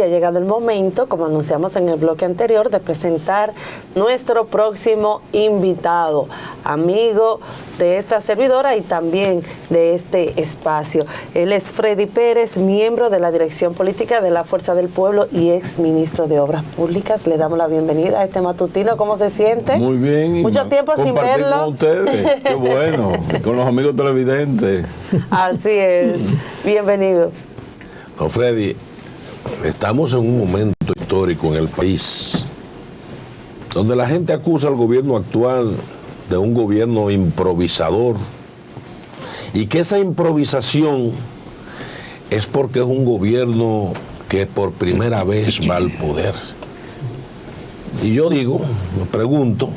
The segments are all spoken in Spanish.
ha llegado el momento, como anunciamos en el bloque anterior, de presentar nuestro próximo invitado, amigo de esta servidora y también de este espacio. Él es Freddy Pérez, miembro de la Dirección Política de la Fuerza del Pueblo y ex ministro de Obras Públicas. Le damos la bienvenida a este matutino. ¿Cómo se siente? Muy bien. Mucho tiempo sin verlo. Con ustedes. Qué bueno. Con los amigos televidentes. Así es. Bienvenido. No, Freddy, estamos en un momento histórico en el país donde la gente acusa al gobierno actual de un gobierno improvisador y que esa improvisación es porque es un gobierno que por primera vez va al poder. Y yo digo, me pregunto,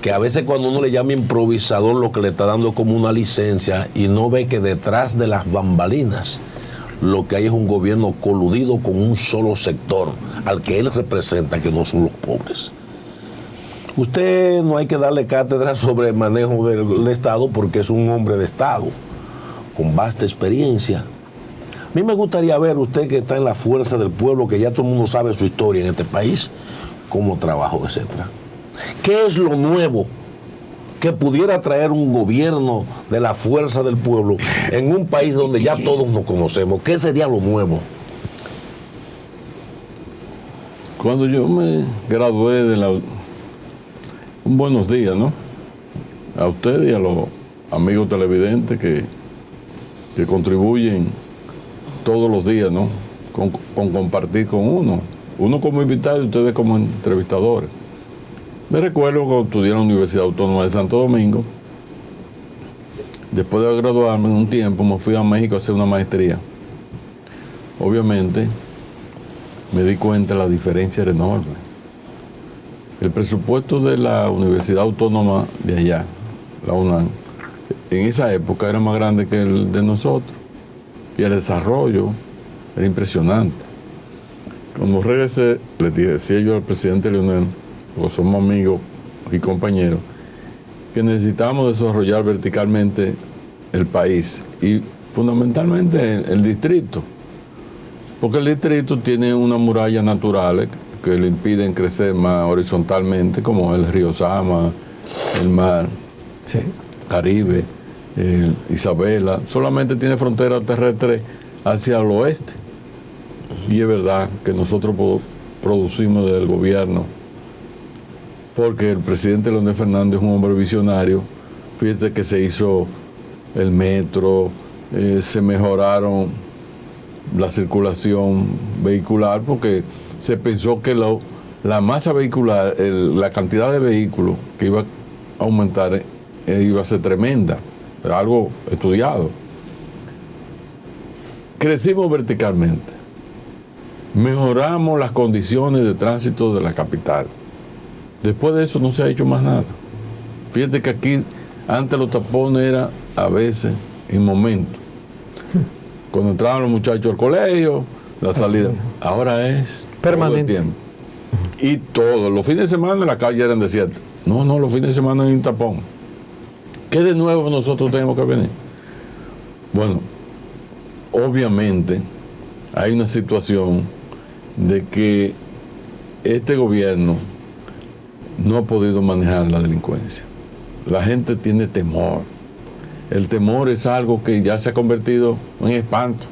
que a veces cuando uno le llama improvisador lo que le está dando como una licencia y no ve que detrás de las bambalinas lo que hay es un gobierno coludido con un solo sector al que él representa, que no son los pobres. Usted no hay que darle cátedra sobre el manejo del Estado porque es un hombre de Estado con vasta experiencia. A mí me gustaría ver, usted que está en la Fuerza del Pueblo, que ya todo el mundo sabe su historia en este país, cómo trabajó, etcétera. ¿Qué es lo nuevo que pudiera traer un gobierno de la Fuerza del Pueblo en un país donde ya todos nos conocemos? ¿Qué sería lo nuevo? Cuando yo me gradué de la... Un buenos días, ¿no? A ustedes y a los amigos televidentes que contribuyen todos los días, ¿no? Con compartir con uno. Uno como invitado y ustedes como entrevistadores. Me recuerdo cuando estudié en la Universidad Autónoma de Santo Domingo. Después de graduarme en un tiempo, me fui a México a hacer una maestría. Obviamente, me di cuenta que la diferencia era enorme. El presupuesto de la Universidad Autónoma de allá, la UNAM, en esa época era más grande que el de nosotros. Y el desarrollo era impresionante. Cuando regresé, le decía yo al presidente Leonel, porque somos amigos y compañeros, que necesitamos desarrollar verticalmente el país y fundamentalmente el distrito, porque el distrito tiene unas murallas naturales que le impiden crecer más horizontalmente, como el río Sama, el mar, sí, Caribe, Isabela, solamente tiene frontera terrestre hacia el oeste. Y es verdad que nosotros producimos del gobierno, porque el presidente Leonel Fernández es un hombre visionario. Fíjate que se hizo el metro, se mejoraron la circulación vehicular, porque se pensó que la masa vehicular, la cantidad de vehículos que iba a aumentar iba a ser tremenda, algo estudiado. Crecimos verticalmente, mejoramos las condiciones de tránsito de la capital. Después de eso no se ha hecho más nada. Fíjate que aquí antes los tapones eran a veces en momentos. Cuando entraban los muchachos al colegio, la salida. Ahora es permanente. Todo el tiempo. Y todos los fines de semana las calles eran desiertas. No, los fines de semana hay un tapón. ¿Qué de nuevo nosotros tenemos que venir? Bueno, obviamente hay una situación de que este gobierno no ha podido manejar la delincuencia. La gente tiene temor. El temor es algo que ya se ha convertido en espanto.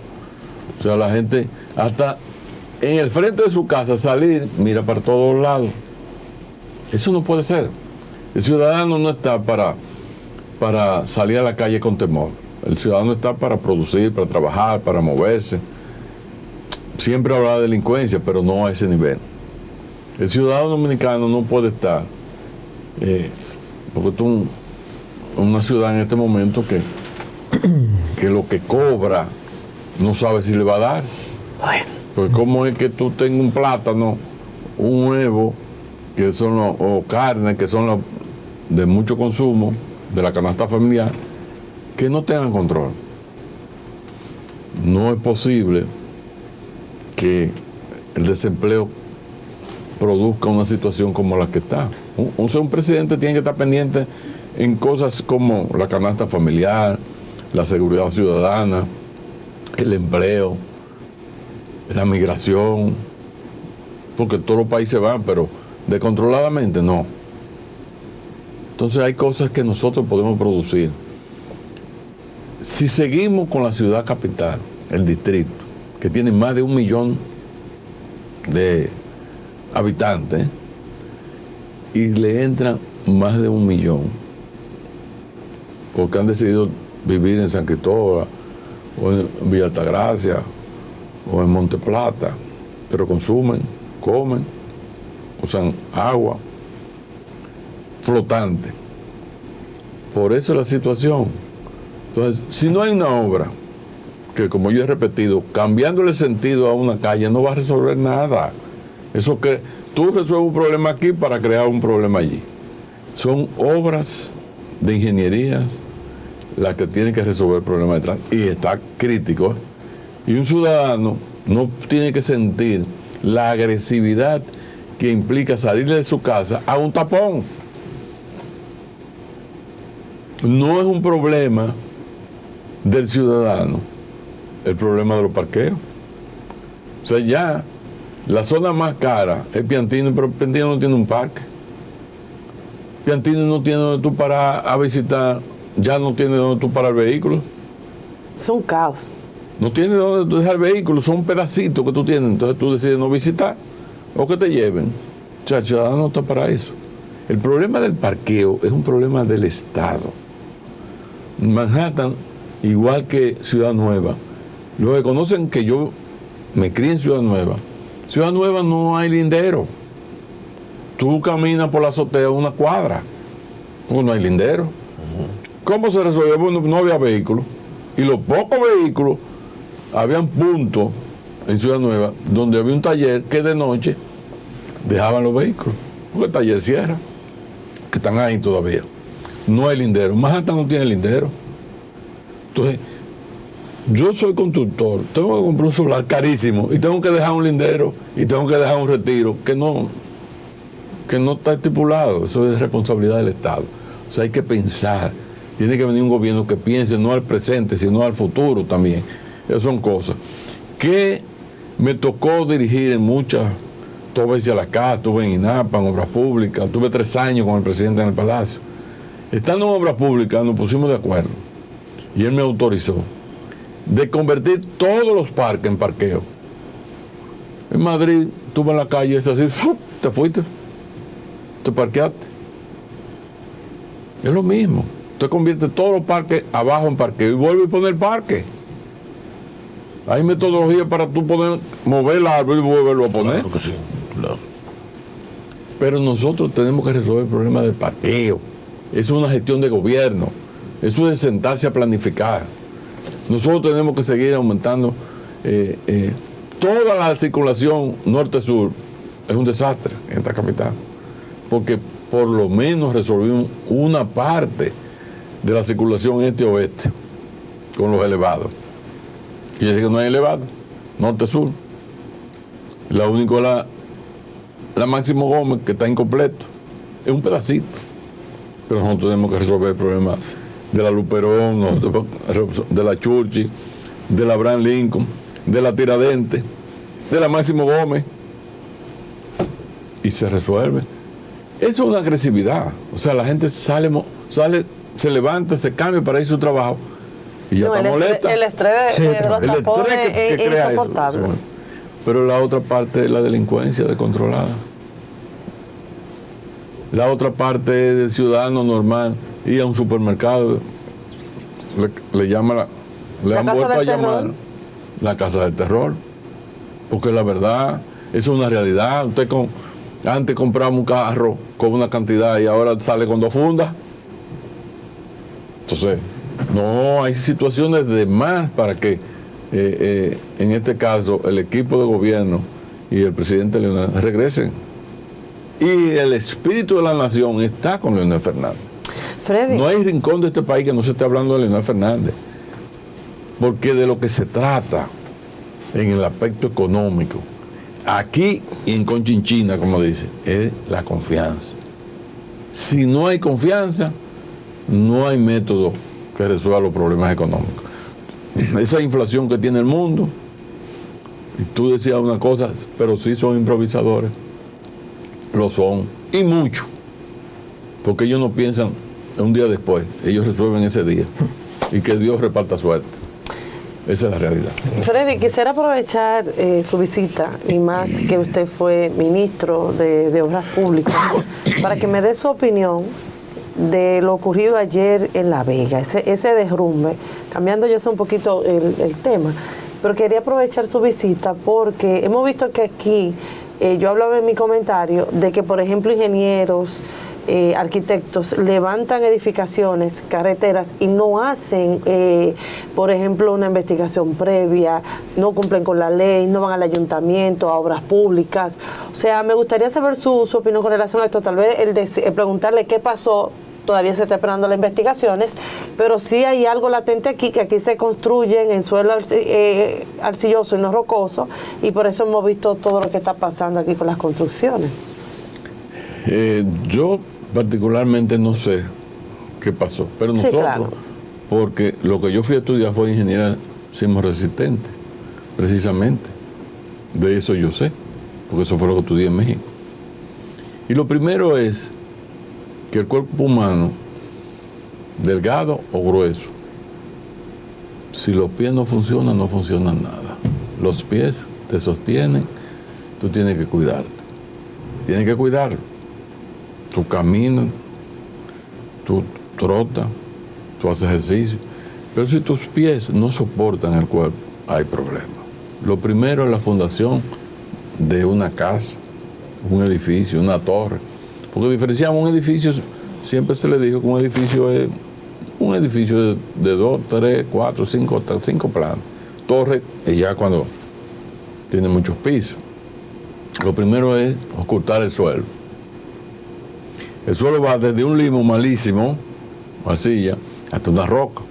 O sea, la gente hasta en el frente de su casa salir, mira para todos lados. Eso no puede ser. El ciudadano no está para salir a la calle con temor. El ciudadano está para producir, para trabajar, para moverse. Siempre habrá delincuencia, pero no a ese nivel. El ciudadano dominicano no puede estar, porque tú una ciudad en este momento que lo que cobra no sabe si le va a dar. Bueno. Pues cómo es que tú tengas un plátano, un huevo, que son o carne, que son de mucho consumo, de la canasta familiar, que no tengan control. No es posible que el desempleo produzca una situación como la que está. Un presidente tiene que estar pendiente en cosas como la canasta familiar, la seguridad ciudadana, el empleo. la migración, porque todos los países van, pero descontroladamente no. Entonces hay cosas que nosotros podemos producir. Si seguimos con la ciudad capital, el distrito, que tiene más de 1 millón de habitantes, y le entran más de 1 millón, porque han decidido vivir en San Cristóbal, o en Villa Altagracia, o en Monte Plata, pero consumen, comen, usan agua flotante. Por eso es la situación. Entonces, si no hay una obra, que como yo he repetido, cambiándole el sentido a una calle no va a resolver nada. Eso que tú resuelves un problema aquí para crear un problema allí. Son obras de ingenierías las que tienen que resolver el problema detrás. Y está crítico. Y un ciudadano no tiene que sentir la agresividad que implica salir de su casa a un tapón. No es un problema del ciudadano el problema de los parqueos. O sea, ya la zona más cara es Piantini, pero Piantini no tiene un parque. Piantini no tiene donde tú parar a visitar, ya no tiene donde tú parar vehículos. Es un caos. No tiene donde tú dejar vehículos, son pedacitos que tú tienes, entonces tú decides no visitar o que te lleven. O sea, el ciudadano no está para eso. El problema del parqueo es un problema del Estado. Manhattan, igual que Ciudad Nueva, los que conocen que yo me crié en Ciudad Nueva no hay lindero. Tú caminas por la azotea 1 cuadra, porque no hay lindero. ¿Cómo se resolvió? Bueno, no había vehículos. Y los pocos vehículos, habían puntos en Ciudad Nueva donde había un taller que de noche dejaban los vehículos, porque el taller cierra, que están ahí todavía. No hay lindero. Manhattan no tiene lindero. Entonces, yo soy constructor, tengo que comprar un solar carísimo y tengo que dejar un lindero y tengo que dejar un retiro que no está estipulado. Eso es responsabilidad del Estado. O sea, hay que pensar. Tiene que venir un gobierno que piense no al presente, sino al futuro también. Esas son cosas que me tocó dirigir en muchas. Todo veces a la casa, estuve en INAPA, en Obras Públicas, tuve 3 años con el presidente en el Palacio. Estando en Obras Públicas nos pusimos de acuerdo y él me autorizó de convertir todos los parques en parqueo. En Madrid, tú vas en la calle, es así, ¡fup! Te fuiste, te parqueaste. Es lo mismo. Usted convierte todos los parques abajo en parqueo y vuelve a poner parque. Hay metodología para tú poder mover el árbol y volverlo a poner. Claro que sí, claro. Pero nosotros tenemos que resolver el problema del parqueo. Es una gestión de gobierno. Eso es sentarse a planificar. Nosotros tenemos que seguir aumentando. Toda la circulación norte-sur es un desastre en esta capital. Porque por lo menos resolvimos una parte de la circulación este-oeste con los elevados. Y es que no hay elevado, norte-sur. La única es la Máximo Gómez, que está incompleto. Es un pedacito. Pero nosotros tenemos que resolver el problema de la Luperón, de la Churchill, de la Abraham Lincoln, de la Tiradentes, de la Máximo Gómez. Y se resuelve. Eso es una agresividad. O sea, la gente sale, se levanta, se cambia para ir a su trabajo y ya está molesta. El estrés de los tapones es insoportable. Eso. Pero la otra parte es la delincuencia descontrolada. La otra parte del ciudadano normal, ir a un supermercado, le llama le han vuelto a llamar la casa del terror. Porque la verdad, eso es una realidad. Usted antes compraba un carro con una cantidad y ahora sale con 2 fundas. Entonces, no, hay situaciones de más para que, en este caso, el equipo de gobierno y el presidente Leonel regresen. Y el espíritu de la nación está con Leonel Fernández. Freddy. No hay rincón de este país que no se esté hablando de Leonel Fernández. Porque de lo que se trata en el aspecto económico, aquí y en Conchinchina, como dice, es la confianza. Si no hay confianza, no hay método que resuelva los problemas económicos. Esa inflación que tiene el mundo, Y tú decías una cosa, pero sí son improvisadores. Lo son. Y mucho. Porque ellos no piensan un día después. Ellos resuelven ese día. Y que Dios reparta suerte. Esa es la realidad. Freddy, quisiera aprovechar su visita, y más que usted fue ministro de Obras Públicas, para que me dé su opinión de lo ocurrido ayer en La Vega, ese derrumbe, cambiando yo sé un poquito el tema, pero quería aprovechar su visita porque hemos visto que aquí, yo hablaba en mi comentario, de que por ejemplo ingenieros, arquitectos levantan edificaciones, carreteras y no hacen, por ejemplo, una investigación previa, no cumplen con la ley, no van al ayuntamiento, a obras públicas. O sea, me gustaría saber su opinión con relación a esto. Tal vez el preguntarle qué pasó, todavía se está esperando las investigaciones, pero sí hay algo latente aquí, que aquí se construyen en suelo arcilloso y no rocoso, y por eso hemos visto todo lo que está pasando aquí con las construcciones. Yo particularmente no sé qué pasó, pero nosotros, sí, claro, porque lo que yo fui a estudiar fue ingeniería sismoresistente, precisamente. De eso yo sé, porque eso fue lo que estudié en México. Y lo primero es que el cuerpo humano, delgado o grueso, si los pies no funcionan, no funciona nada. Los pies te sostienen, tú tienes que cuidarte. Tienes que cuidarlo. Tú caminas, tú trotas, tú haces ejercicio. Pero si tus pies no soportan el cuerpo, hay problemas. Lo primero es la fundación de una casa, un edificio, una torre. Porque diferenciamos un edificio, siempre se le dijo que un edificio es un edificio de 2, 3, 4, 5 plantas. Torre es ya cuando tiene muchos pisos. Lo primero es ocultar el suelo. El suelo va desde un limo malísimo, arcilla, hasta una roca.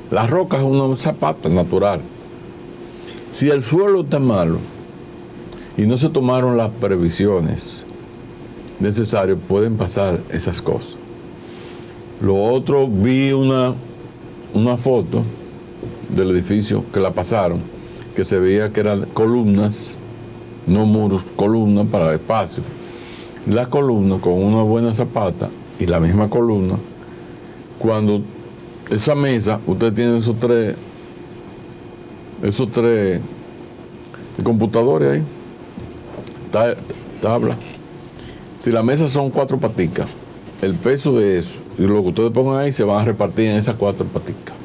La roca es una zapata natural. Si el suelo está malo y no se tomaron las previsiones necesarias, pueden pasar esas cosas. Lo otro, vi una foto del edificio que la pasaron, que se veía que eran columnas, no muros, columnas para el espacio. La columna con una buena zapata y la misma columna, cuando esa mesa, usted tiene esos tres computadores ahí, tabla. Si la mesa son 4 paticas, el peso de eso y lo que ustedes pongan ahí se van a repartir en esas 4 paticas.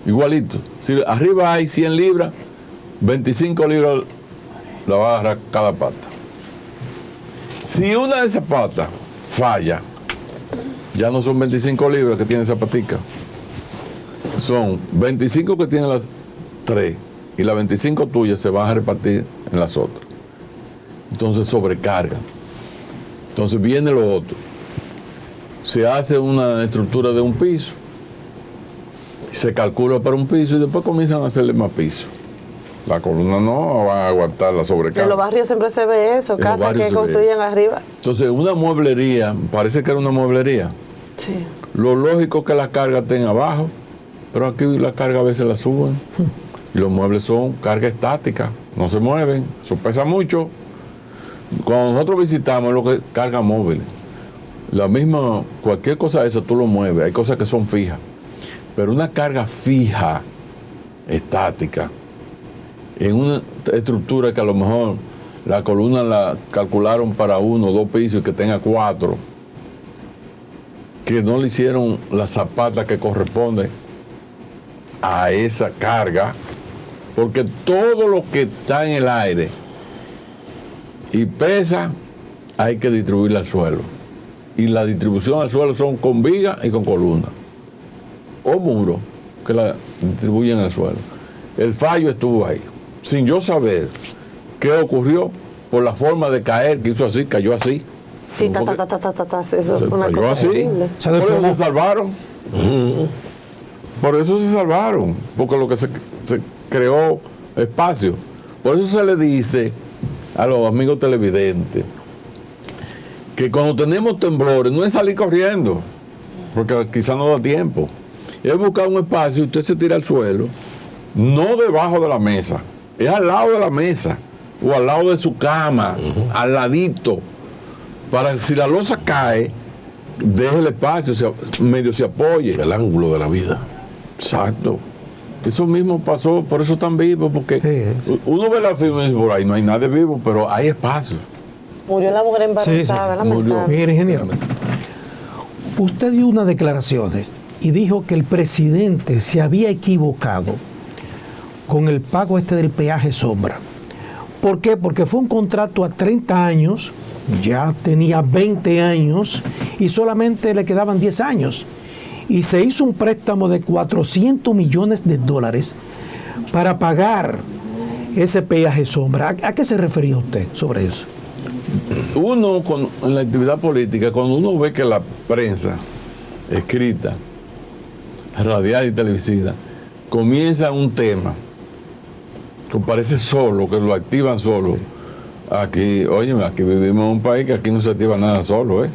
Igualito. Si arriba hay 100 libras, 25 libras la va a agarrar cada pata. Si una de esas patas falla, ya no son 25 libras que tiene esa patica. Son 25 que tienen las 3 y las 25 tuyas se van a repartir en las otras. Entonces sobrecargan. Entonces viene lo otro. Se hace una estructura de un piso, se calcula para un piso y después comienzan a hacerle más piso. La columna no va a aguantar la sobrecarga. En los barrios siempre se ve eso, casas que construyen arriba. Entonces, una mueblería, parece que era una mueblería. Sí. Lo lógico es que la carga estén abajo, pero aquí la carga a veces la suben. Y los muebles son carga estática, no se mueven, eso pesa mucho. Cuando nosotros visitamos lo que es carga móvil, la misma, cualquier cosa de esa tú lo mueves, hay cosas que son fijas. Pero una carga fija, estática, en una estructura que a lo mejor la columna la calcularon para 1 o 2 pisos y que tenga 4, que no le hicieron la zapata que corresponde a esa carga, porque todo lo que está en el aire y pesa hay que distribuirla al suelo, y la distribución al suelo son con viga y con columna o muro que la distribuyen al suelo. El fallo estuvo ahí, sin yo saber qué ocurrió, por la forma de caer, que hizo así, cayó así. Sí, cayó así. Por eso se salvaron. Por eso se salvaron, porque lo que se creó espacio. Por eso se le dice a los amigos televidentes que cuando tenemos temblores no es salir corriendo, porque quizás no da tiempo. Es buscar un espacio y usted se tira al suelo, no debajo de la mesa, es al lado de la mesa o al lado de su cama, al ladito, para que si la losa cae, deje el espacio, medio se apoye. El ángulo de la vida. Exacto. Eso mismo pasó, por eso están vivos, porque uno ve la firma y dice, por ahí no hay nadie vivo, pero hay espacio. Murió la mujer embarazada, lamentable. Mire, ingeniero, usted dio unas declaraciones y dijo que el presidente se había equivocado con el pago del peaje sombra. ¿Por qué? Porque fue un contrato a 30 años, ya tenía 20 años y solamente le quedaban 10 años. Y se hizo un préstamo de $400 millones para pagar ese peaje sombra. ¿A qué se refería usted sobre eso? Uno, en la actividad política, cuando uno ve que la prensa escrita, radial y televisiva, comienza un tema que parece solo, que lo activan solo. Aquí, óyeme, aquí vivimos en un país que aquí no se activa nada solo, ¿eh?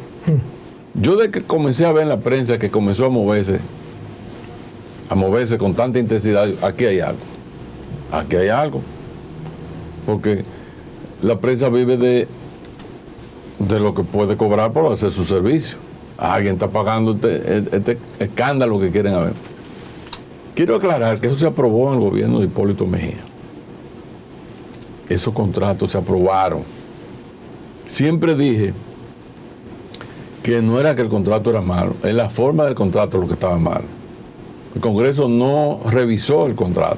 Yo de que comencé a ver en la prensa que comenzó a moverse con tanta intensidad, aquí hay algo. Porque la prensa vive de lo que puede cobrar por hacer su servicio. Alguien está pagando este escándalo que quieren ver. Quiero aclarar que eso se aprobó en el gobierno de Hipólito Mejía. Esos contratos se aprobaron. Siempre dije que no era que el contrato era malo, es la forma del contrato lo que estaba mal. El Congreso no revisó el contrato.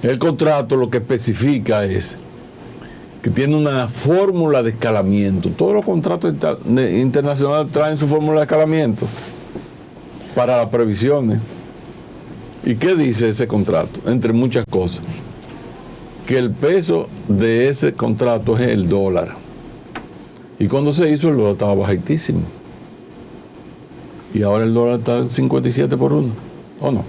El contrato lo que especifica es que tiene una fórmula de escalamiento. Todos los contratos internacionales traen su fórmula de escalamiento para las previsiones. ¿Y qué dice ese contrato? Entre muchas cosas, que el peso de ese contrato es el dólar. Y cuando se hizo, el dólar estaba bajitísimo. Y ahora el dólar está 57 por 1, ¿o no?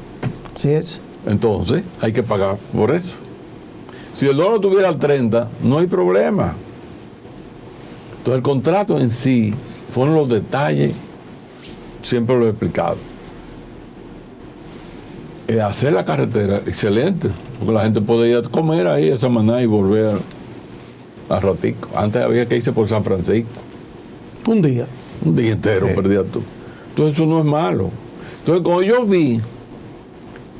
Sí es. Entonces, hay que pagar por eso. Si el dólar tuviera al 30, no hay problema. Entonces, el contrato en sí fueron los detalles, siempre lo he explicado. Hacer la carretera, excelente, porque la gente puede ir a comer ahí a Samaná y volver a ratico. Antes había que irse por San Francisco. Un día entero perdías tú. Entonces eso no es malo. Entonces cuando yo vi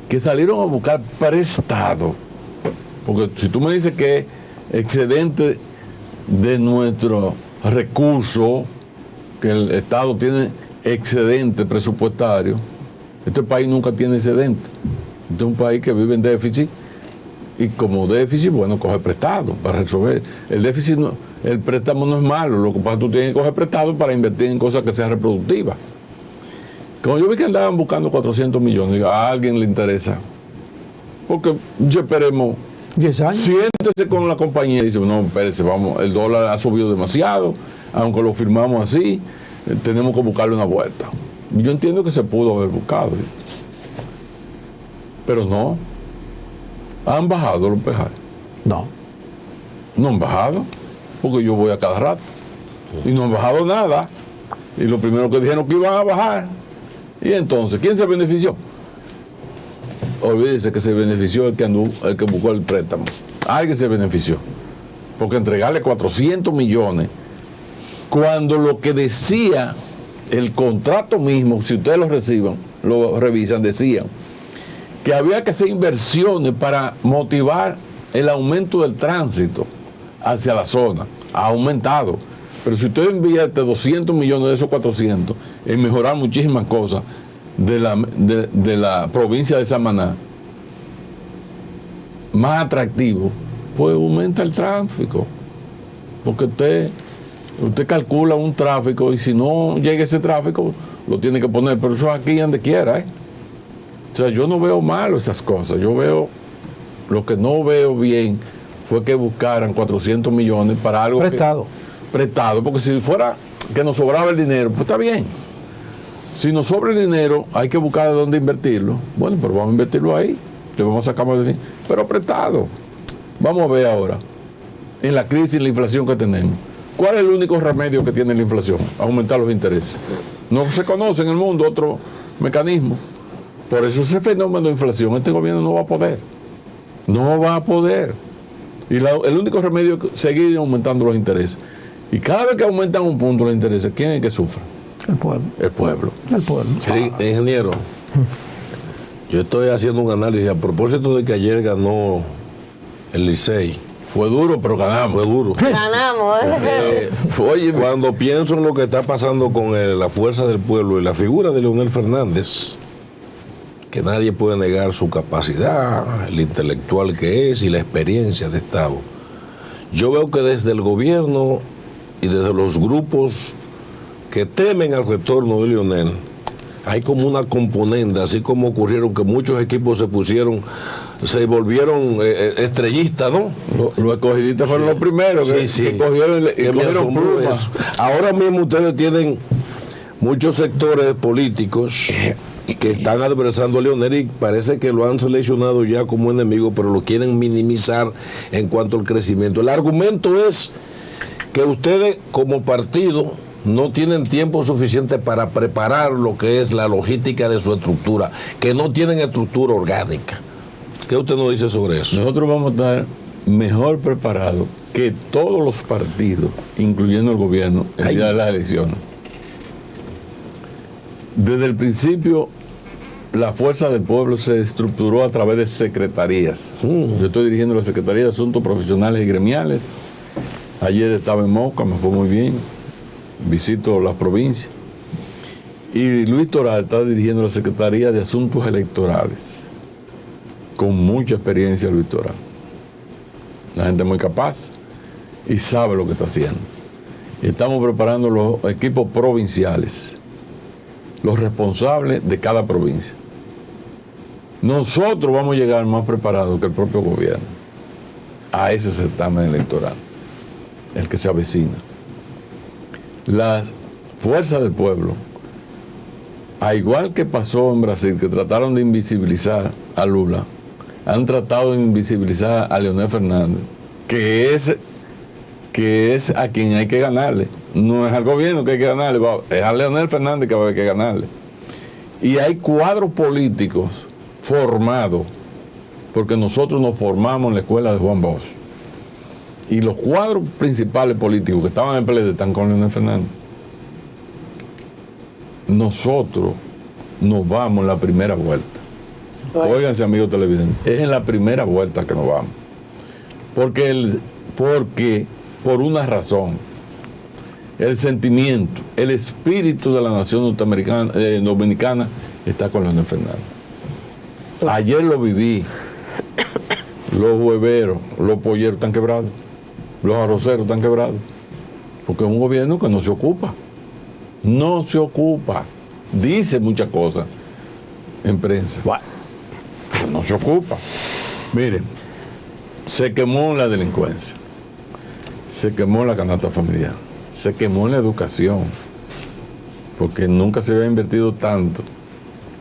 que salieron a buscar prestado, porque si tú me dices que es excedente de nuestro recurso, que el Estado tiene excedente presupuestario, este país nunca tiene excedente. Este es un país que vive en déficit. Y como déficit, bueno, coge prestado para resolver. El déficit, el préstamo no es malo, lo que pasa es que tú tienes que coger prestado para invertir en cosas que sean reproductivas. Como yo vi que andaban buscando 400 millones, digo, a alguien le interesa. Porque ya esperemos 10 años. Siéntese con la compañía y dice, no, espérese, vamos, el dólar ha subido demasiado, aunque lo firmamos así, tenemos que buscarle una vuelta. Yo entiendo que se pudo haber buscado, pero no. ¿Han bajado los peajes? No. No han bajado, porque yo voy a cada rato. Y no han bajado nada. Y lo primero que dijeron que iban a bajar. Y entonces, ¿quién se benefició? Olvídese que se benefició el que buscó el préstamo. Alguien se benefició. Porque entregarle 400 millones, cuando lo que decía el contrato mismo, si ustedes lo revisan, decían que había que hacer inversiones para motivar el aumento del tránsito hacia la zona. Ha aumentado. Pero si usted invierte 200 millones de esos 400 en mejorar muchísimas cosas de la provincia de Samaná, más atractivo, pues aumenta el tráfico. Porque usted calcula un tráfico y si no llega ese tráfico, lo tiene que poner. Pero eso aquí donde quiera, ¿eh? O sea, yo no veo malo esas cosas. Yo veo, lo que no veo bien fue que buscaran 400 millones para algo prestado, porque si fuera que nos sobraba el dinero, pues está bien. Si nos sobra el dinero, hay que buscar de dónde invertirlo. Bueno, pero vamos a invertirlo ahí. Le vamos a sacar más de fin. Pero prestado. Vamos a ver ahora, en la crisis y la inflación que tenemos, ¿cuál es el único remedio que tiene la inflación? Aumentar los intereses. No se conoce en el mundo otro mecanismo. Por eso ese fenómeno de inflación, este gobierno no va a poder. No va a poder. Y el único remedio es seguir aumentando los intereses. Y cada vez que aumentan un punto los intereses, ¿quién es el que sufre? El pueblo. El pueblo. El pueblo. Sí, ingeniero, yo estoy haciendo un análisis a propósito de que ayer ganó el Licey. Fue duro, pero ganamos. Fue duro. Ganamos. Oye, cuando pienso en lo que está pasando con la fuerza del pueblo y la figura de Leonel Fernández, que nadie puede negar su capacidad, el intelectual que es y la experiencia de Estado, yo veo que desde el gobierno y desde los grupos que temen al retorno de Leonel, hay como una componente, así como ocurrieron que muchos equipos se volvieron estrellistas, ¿no? Los escogidistas fueron los primeros que cogieron y cogieron plumas. Ahora mismo ustedes tienen muchos sectores políticos que están adversando a Leonel y parece que lo han seleccionado ya como enemigo, pero lo quieren minimizar en cuanto al crecimiento. El argumento es que ustedes como partido no tienen tiempo suficiente para preparar lo que es la logística de su estructura, que no tienen estructura orgánica. ¿Qué usted nos dice sobre eso? Nosotros vamos a estar mejor preparados que todos los partidos, incluyendo el gobierno, el día de las elecciones. Desde el principio, la Fuerza del Pueblo se estructuró a través de secretarías. Yo estoy dirigiendo la Secretaría de Asuntos Profesionales y Gremiales. Ayer estaba en Moca, me fue muy bien. Visito las provincias. Y Luis Toral está dirigiendo la Secretaría de Asuntos Electorales. Con mucha experiencia Luis Toral. La gente muy capaz y sabe lo que está haciendo. Estamos preparando los equipos provinciales, los responsables de cada provincia. Nosotros vamos a llegar más preparados que el propio gobierno a ese certamen electoral, el que se avecina. Las fuerzas del pueblo, a igual que pasó en Brasil, que trataron de invisibilizar a Lula, han tratado de invisibilizar a Leonel Fernández, que es a quien hay que ganarle. No es al gobierno que hay que ganarle, es a Leonel Fernández que va a haber que ganarle. Y hay cuadros políticos formados, porque nosotros nos formamos en la escuela de Juan Bosch. Y los cuadros principales políticos que estaban en el PLD están con Leonel Fernández. Nosotros nos vamos en la primera vuelta. Óiganse, amigos televidentes, es en la primera vuelta que nos vamos. Porque por una razón, el sentimiento, el espíritu de la nación dominicana está con Leonel Fernández. Ayer lo viví. Los hueveros, los polleros están quebrados. Los arroceros están quebrados. Porque es un gobierno que no se ocupa. No se ocupa. Dice muchas cosas en prensa. Pero no se ocupa. Miren, se quemó la delincuencia. Se quemó la canasta familiar. Se quemó la educación. Porque nunca se había invertido tanto.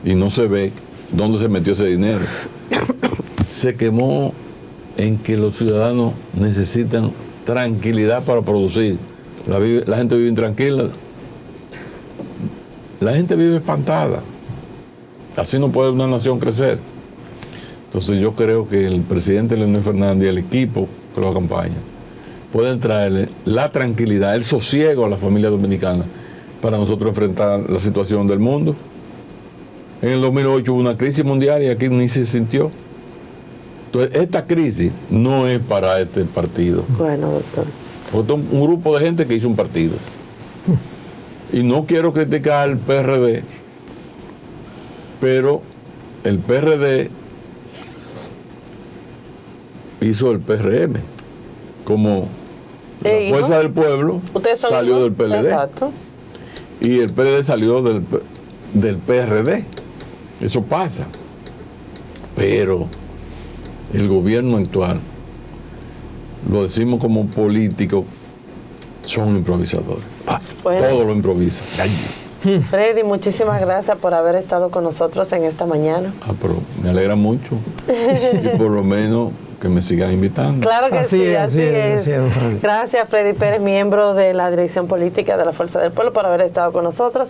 Y no se ve dónde se metió ese dinero. Se quemó en que los ciudadanos necesitan tranquilidad para producir. La gente vive intranquila. La gente vive espantada. Así no puede una nación crecer. Entonces yo creo que el presidente Leonel Fernández y el equipo que lo acompaña pueden traerle la tranquilidad, el sosiego a la familia dominicana para nosotros enfrentar la situación del mundo. En el 2008 hubo una crisis mundial y aquí ni se sintió. Entonces, esta crisis no es para este partido. Bueno, doctor. Fue un grupo de gente que hizo un partido. Y no quiero criticar al PRD, pero el PRD hizo el PRM. Como la Fuerza del Pueblo salió del PLD. Exacto. Y el PLD salió del PRD. Eso pasa. Pero el gobierno actual, lo decimos como políticos, son improvisadores. Bueno. Todo lo improvisan. Freddy, muchísimas gracias por haber estado con nosotros en esta mañana. Pero me alegra mucho. Y por lo menos que me sigan invitando. Claro que Así sí, es, así es. Freddy. Gracias, Freddy Pérez, miembro de la Dirección Política de la Fuerza del Pueblo, por haber estado con nosotros.